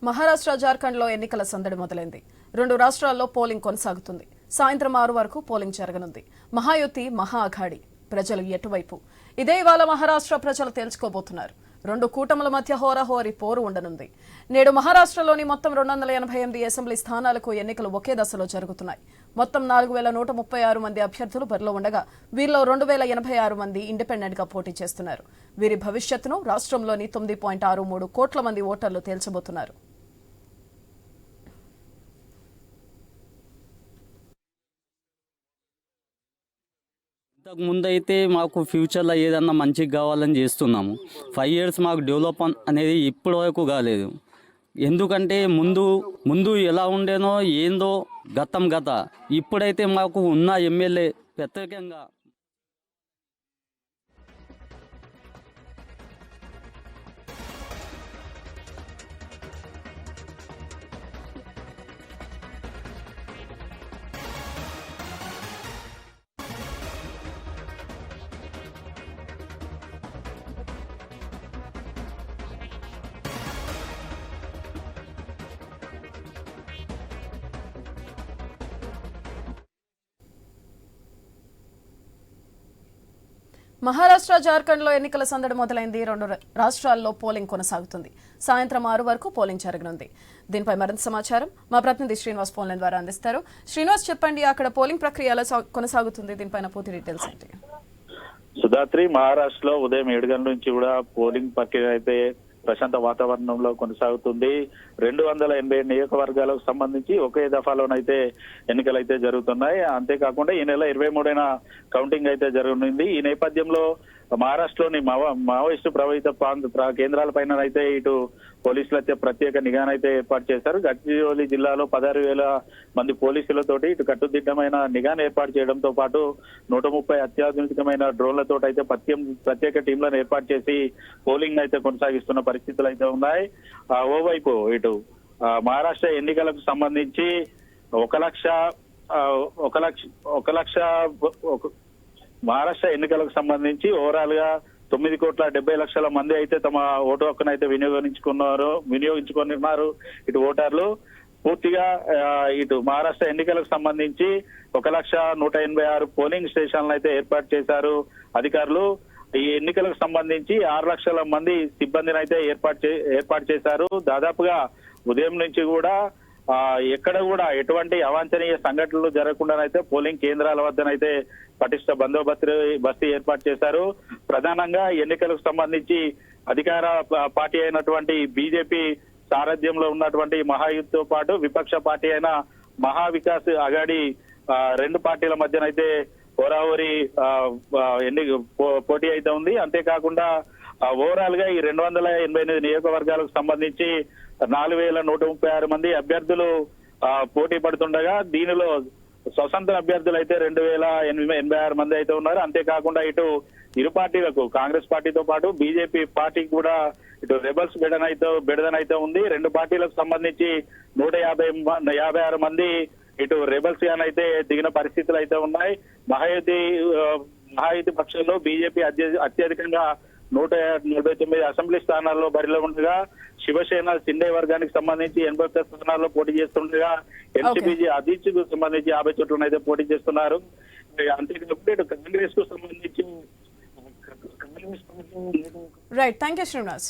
మహారాష్ట్ర జార్ఖండ్లో ఎన్నికల సందడి మొదలైంది. 2 రాష్ట్రాల్లో పోలింగ్ కొనసాగుతుంది. సాయంత్రం 6 వరకు పోలింగ్ జరగనుంది. మహాయుతి మహా అఘాడి ప్రజలు ఎటువైపు? ఇదే ఇవాళ మహారాష్ట్ర ప్రజలు తేల్చుకోబోతున్నారు. 2 కూటముల మధ్య హోరాహోరీ పోరు ఉండనుంది. నేడు మహారాష్ట్రలోని మొత్తం 288 అసెంబ్లీ స్థానాలకు ఎన్నికలు ఒకే దశలో జరుగుతున్నాయి. మొత్తం 4136 మంది అభ్యర్థులు బరిలో ఉండగా వీరిలో 2086 మంది ఇండిపెండెంట్ గా పోటీ చేస్తున్నారు. వీరి భవిష్యత్తును రాష్ట్రంలోని 9.63 కోట్ల మంది ఓటర్లు తేల్చబోతున్నారు. ఇంతకు ముందైతే మాకు ఫ్యూచర్లో ఏదన్నా మంచిగా కావాలని చేస్తున్నాము. 5 years మాకు డెవలప్ అనేది ఇప్పటి వరకు కాలేదు. ఎందుకంటే ముందు ఎలా ఉండేనో ఏందో గత ఇప్పుడైతే మాకు ఉన్న ఎమ్మెల్యే ప్రత్యేకంగా మహారాష్ట్ర జార్ఖండ్లో ఎన్నికల సందడి మొదలైంది. 2 రాష్ట్రాల్లో పోలింగ్ కొనసాగుతుంది. సాయంత్రం 6 వరకు పోలింగ్ జరగనుంది. దీనిపై మరింత సమాచారం మా ప్రతినిధి శ్రీనివాస్ ఫోన్ లైన్ ద్వారా అందిస్తారు. శ్రీనివాస్, చెప్పండి, అక్కడ పోలింగ్ ప్రక్రియ ఎలా కొనసాగుతుంది? దీనిపైన పూర్తి డీటెయిల్స్ ఏంటి? సుధాత్రి, మహారాష్ట్రలో ఉదయం 7 గంటల నుంచి కూడా పోలింగ్ ప్రక్రియ అయితే ప్రశాంత వాతావరణంలో కొనసాగుతుంది. 280 నియోజకవర్గాలకు సంబంధించి ఒకే దఫాలోనైతే ఎన్నికలు అయితే జరుగుతున్నాయి. అంతేకాకుండా ఈ నెల 23న కౌంటింగ్ అయితే జరగనుంది. ఈ నేపథ్యంలో మహారాష్ట్రలోని మావోయిస్టు ప్రభావిత కేంద్రాల పైన అయితే ఇటు పోలీసులు అయితే ప్రత్యేక నిఘానైతే ఏర్పాటు చేశారు. గడ్చిరోలి జిల్లాలో 16,000 మంది పోలీసులతోటి ఇటు కట్టుదిట్టమైన నిఘాను ఏర్పాటు చేయడంతో పాటు 130 అత్యాధునికమైన డ్రోన్లతో అయితే ప్రత్యేక టీంలను ఏర్పాటు చేసి పోలింగ్ అయితే కొనసాగిస్తున్న పరిస్థితులు అయితే ఉన్నాయి. ఓవైపు ఇటు మహారాష్ట్ర ఎన్నికలకు సంబంధించి 1 లక్ష మహారాష్ట్ర ఎన్నికలకు సంబంధించి ఓవరాల్ గా 9,70,00,000 మంది అయితే తమ ఓటు హక్కును అయితే వినియోగించుకున్నారు. ఇటు ఓటర్లు పూర్తిగా ఇటు మహారాష్ట్ర ఎన్నికలకు సంబంధించి 1,186 పోలింగ్ స్టేషన్లను అయితే ఏర్పాటు చేశారు అధికారులు. ఈ ఎన్నికలకు సంబంధించి 6 లక్షల మంది సిబ్బందిని అయితే ఏర్పాటు చేశారు. దాదాపుగా ఉదయం నుంచి కూడా ఎక్కడ కూడా ఎటువంటి అవాంఛనీయ సంఘటనలు జరగకుండానైతే పోలింగ్ కేంద్రాల వద్దనైతే పటిష్ట బందోబస్తు ఏర్పాటు చేశారు. ప్రధానంగా ఎన్నికలకు సంబంధించి అధికార పార్టీ అయినటువంటి బీజేపీ సారథ్యంలో ఉన్నటువంటి మహాయుత్తో పాటు విపక్ష పార్టీ అయిన మహావికాస్ అఘాడి 2 పార్టీల మధ్యనైతే హోరాహోరీ పోటీ అయితే ఉంది. అంతేకాకుండా ఓవరాల్ గా ఈ 288 నియోజకవర్గాలకు సంబంధించి 4,136 మంది అభ్యర్థులు పోటీ పడుతుండగా దీనిలో స్వతంత్ర అభ్యర్థులు అయితే 2,086 మంది అయితే ఉన్నారు. అంతేకాకుండా ఇటు ఇరు పార్టీలకు కాంగ్రెస్ పార్టీతో పాటు బీజేపీ పార్టీ కూడా ఇటు రెబల్స్ బెడదనైతే ఉంది. 2 పార్టీలకు సంబంధించి 156 మంది ఇటు రెబల్స్ గానైతే దిగిన పరిస్థితులు అయితే ఉన్నాయి. మహాయుతి పక్షంలో బీజేపీ అత్యధికంగా 149 అసెంబ్లీ స్థానాల్లో బరిలో ఉండగా శివసేన సిండే వర్గానికి సంబంధించి 80 స్థానాల్లో పోటీ చేస్తుండగా ఎన్సీపీ అధిచ్ కు సంబంధించి 50 చోట్లను అయితే పోటీ చేస్తున్నారు. అంతేకాకుండా కాంగ్రెస్ కు సంబంధించి రైట్, థ్యాంక్ యూ శ్రీనివాస్.